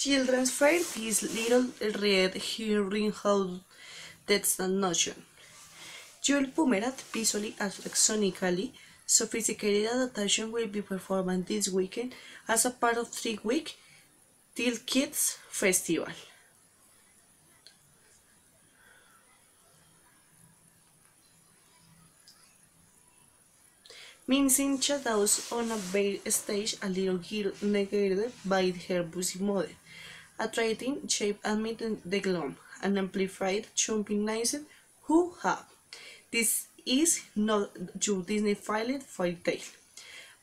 Children's Fair is Little Red Hearing How That's the Notion. Jules Pumerat visually and sonically sophisticated adaptation will be performed this weekend as a part of 3-week Till Kids Festival. Mincing shadows on a bare stage, a little girl negated by her busy mother. A trident shape amid the gloom, an amplified chomping noise. Who have? This is not your Disney-filed fairy tale.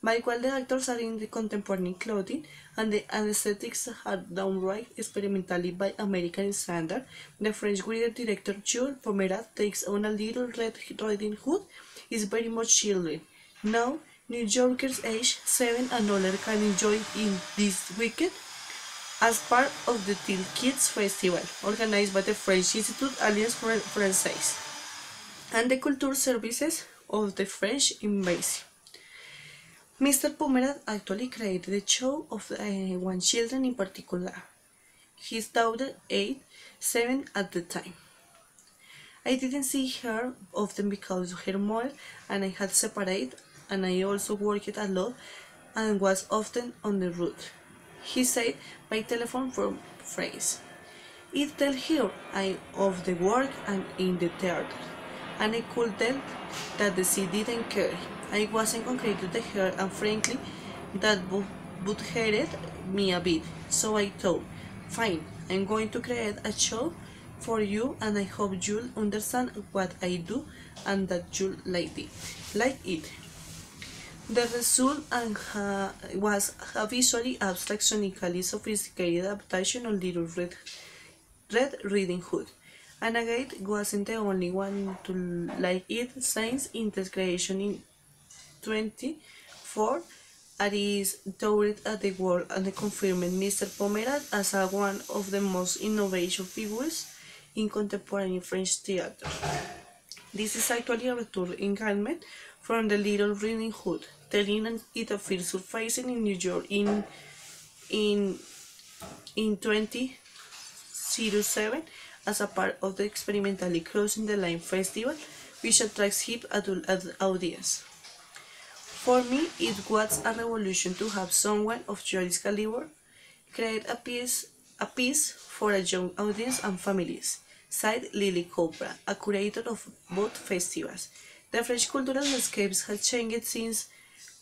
By while the actors are in the contemporary clothing and the aesthetics are downright experimentally by American standard, the French director Jules Pomerat takes on a Little Red Riding Hood is very much children. Now, New Yorkers aged 7 and older can enjoy it in this weekend as part of the Till Kids Festival, organized by the French Institute Alliance Française and the Culture Services of the French Embassy. Mr. Pomerat actually created the show of one children in particular, his daughter aged 7 at the time. I didn't see her often because of her mother and I had separated, and I also worked a lot and was often on the road. He said by telephone from France. It tell her I'm of the work and in the theater, and I could tell that the sea didn't care. I wasn't concrete to her, and frankly, that bothered me a bit. So I thought, fine, I'm going to create a show for you, and I hope you'll understand what I do and that you'll like it. The result was a visually abstract, sonically sophisticated adaptation of Little Red Riding Hood. And again, wasn't the only one to like it since its creation in 24, it is touted at the world and confirmed Mr. Pomerat as one of the most innovative figures in contemporary French theatre. This is actually a return engagement from the Little Riding Hood, telling it a first surfacing in New York in 2007 as a part of the experimentally Crossing the Line festival, which attracts hip adult audience. For me, it was a revolution to have someone of Joyce's caliber create a piece for a young audience and families, said Lily Cooper, a curator of both festivals. The French cultural landscapes have changed since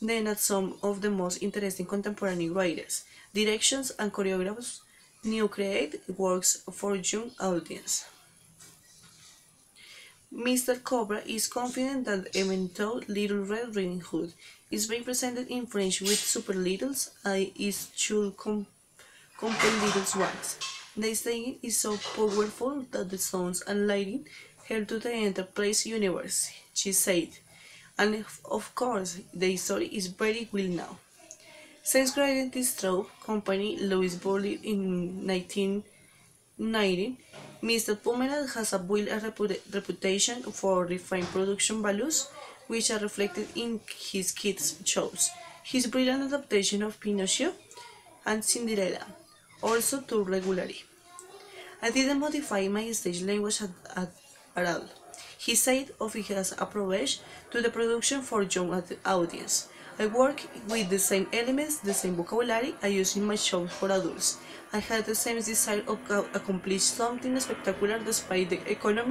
then, as some of the most interesting contemporary writers, directions, and choreographers now create works for young audience. Mr. Cobra is confident that even though Little Red Riding Hood is being presented in French with super littles, it should compel little ones. The staging is so powerful that the sounds and lighting help to the enterprise universe, she said. And of course, the story is very well known. Since creating this trope company Louis Burley in 1990, Mr. Pomerat has built a reputation for refined production values, which are reflected in his kids' shows. His brilliant adaptation of Pinocchio and Cinderella also tour regularly. I didn't modify my stage language at all, he said of his approach to the production for young audience. I work with the same elements, the same vocabulary I use in my shows for adults. I had the same desire to accomplish something spectacular despite the economic